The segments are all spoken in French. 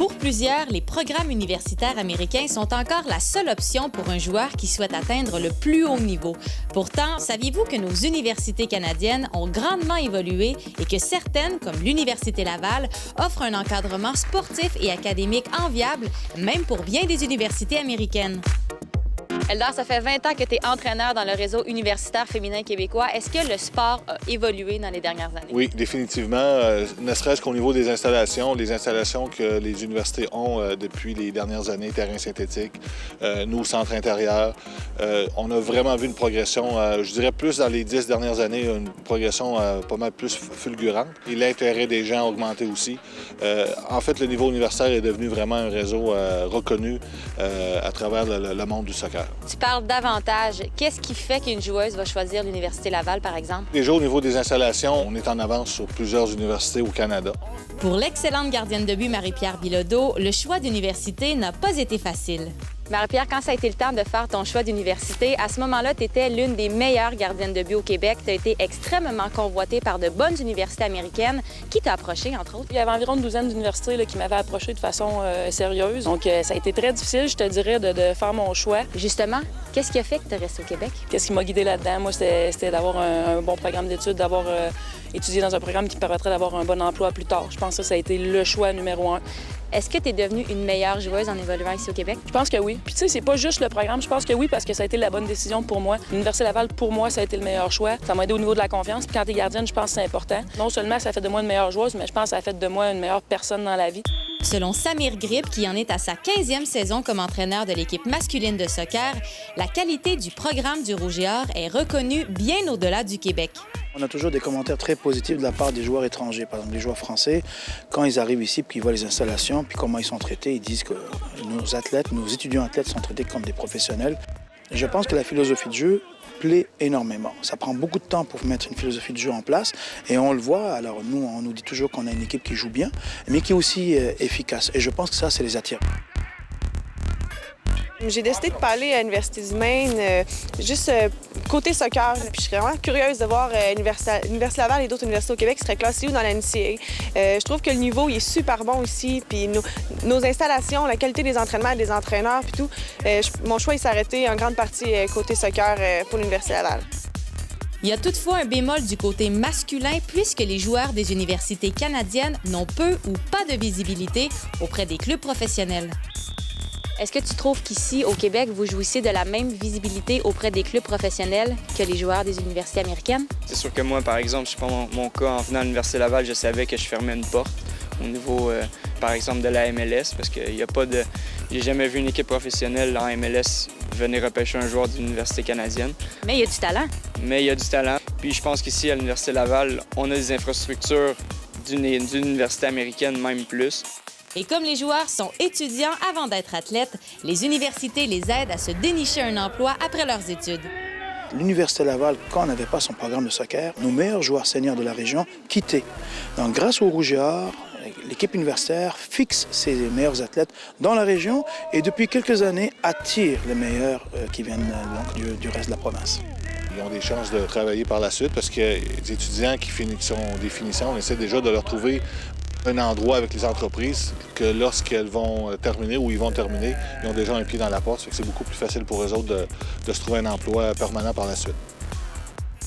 Pour plusieurs, les programmes universitaires américains sont encore la seule option pour un joueur qui souhaite atteindre le plus haut niveau. Pourtant, saviez-vous que nos universités canadiennes ont grandement évolué et que certaines, comme l'Université Laval, offrent un encadrement sportif et académique enviable, même pour bien des universités américaines? Eldar, ça fait 20 ans que tu es entraîneur dans le réseau universitaire féminin québécois. Est-ce que le sport a évolué dans les dernières années? Oui, définitivement. Ne serait-ce qu'au niveau des installations, les installations que les universités ont depuis les dernières années, terrain synthétique, nous, centre intérieur, on a vraiment vu une progression, je dirais plus dans les 10 dernières années, une progression pas mal plus fulgurante. Et l'intérêt des gens a augmenté aussi. En fait, le niveau universitaire est devenu vraiment un réseau reconnu à travers le monde du soccer. Tu parles d'avantages. Qu'est-ce qui fait qu'une joueuse va choisir l'Université Laval, par exemple? Déjà, au niveau des installations, on est en avance sur plusieurs universités au Canada. Pour l'excellente gardienne de but Marie-Pierre Bilodeau, le choix d'université n'a pas été facile. Marie-Pierre, quand ça a été le temps de faire ton choix d'université, à ce moment-là, tu étais l'une des meilleures gardiennes de but au Québec. Tu as été extrêmement convoitée par de bonnes universités américaines. Qui t'a approché, entre autres? Il y avait environ une douzaine d'universités qui m'avaient approché de façon sérieuse. Donc, ça a été très difficile, je te dirais, de faire mon choix. Justement, qu'est-ce qui a fait que tu es restée au Québec? Qu'est-ce qui m'a guidée là-dedans? Moi, c'était d'avoir un bon programme d'études, d'avoir étudié dans un programme qui me permettrait d'avoir un bon emploi plus tard. Je pense que ça a été le choix numéro 1. Est-ce que tu es devenue une meilleure joueuse en évoluant ici au Québec? Je pense que oui. Puis tu sais, c'est pas juste le programme. Je pense que oui, parce que ça a été la bonne décision pour moi. L'Université Laval, pour moi, ça a été le meilleur choix. Ça m'a aidé au niveau de la confiance. Puis quand t'es gardienne, je pense que c'est important. Non seulement ça fait de moi une meilleure joueuse, mais je pense que ça a fait de moi une meilleure personne dans la vie. Selon Samir Grip, qui en est à sa 15e saison comme entraîneur de l'équipe masculine de soccer, la qualité du programme du Rouge et Or est reconnue bien au-delà du Québec. On a toujours des commentaires très positifs de la part des joueurs étrangers. Par exemple, les joueurs français, quand ils arrivent ici, puis qu'ils voient les installations, puis comment ils sont traités, ils disent que nos athlètes, nos étudiants athlètes sont traités comme des professionnels. Je pense que la philosophie de jeu plaît énormément. Ça prend beaucoup de temps pour mettre une philosophie de jeu en place et on le voit. Alors nous, on nous dit toujours qu'on a une équipe qui joue bien, mais qui est aussi efficace. Et je pense que ça, c'est les attire. J'ai décidé de pas aller à l'Université du Maine, juste côté soccer. Puis je serais vraiment curieuse de voir l'Université Laval et d'autres universités au Québec qui seraient classées où dans la NCAA. Je trouve que le niveau il est super bon ici, puis nos installations, la qualité des entraînements, des entraîneurs, puis tout. Mon choix il s'est arrêté en grande partie côté soccer pour l'Université Laval. Il y a toutefois un bémol du côté masculin puisque les joueurs des universités canadiennes n'ont peu ou pas de visibilité auprès des clubs professionnels. Est-ce que tu trouves qu'ici, au Québec, vous jouissez de la même visibilité auprès des clubs professionnels que les joueurs des universités américaines? C'est sûr que moi, par exemple, je prends mon cas en venant à l'Université Laval, je savais que je fermais une porte au niveau, par exemple, de la MLS, parce qu'il n'y a pas de... J'ai jamais vu une équipe professionnelle en MLS venir repêcher un joueur d'une université canadienne. Mais il y a du talent. Mais il y a du talent. Puis je pense qu'ici, à l'Université Laval, on a des infrastructures d'une université américaine, même plus. Et comme les joueurs sont étudiants avant d'être athlètes, les universités les aident à se dénicher un emploi après leurs études. L'Université Laval, quand on n'avait pas son programme de soccer, nos meilleurs joueurs seniors de la région quittaient. Donc grâce au Rouge et Or, l'équipe universitaire fixe ses meilleurs athlètes dans la région et depuis quelques années attire les meilleurs qui viennent donc, du reste de la province. Ils ont des chances de travailler par la suite parce que les étudiants qui sont des finissants, on essaie déjà de leur trouver un endroit avec les entreprises que lorsqu'elles vont terminer ou ils vont terminer, ils ont déjà un pied dans la porte. C'est beaucoup plus facile pour eux autres de se trouver un emploi permanent par la suite.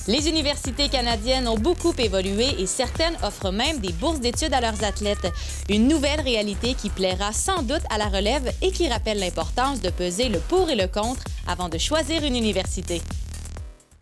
Les universités canadiennes ont beaucoup évolué et certaines offrent même des bourses d'études à leurs athlètes. Une nouvelle réalité qui plaira sans doute à la relève et qui rappelle l'importance de peser le pour et le contre avant de choisir une université.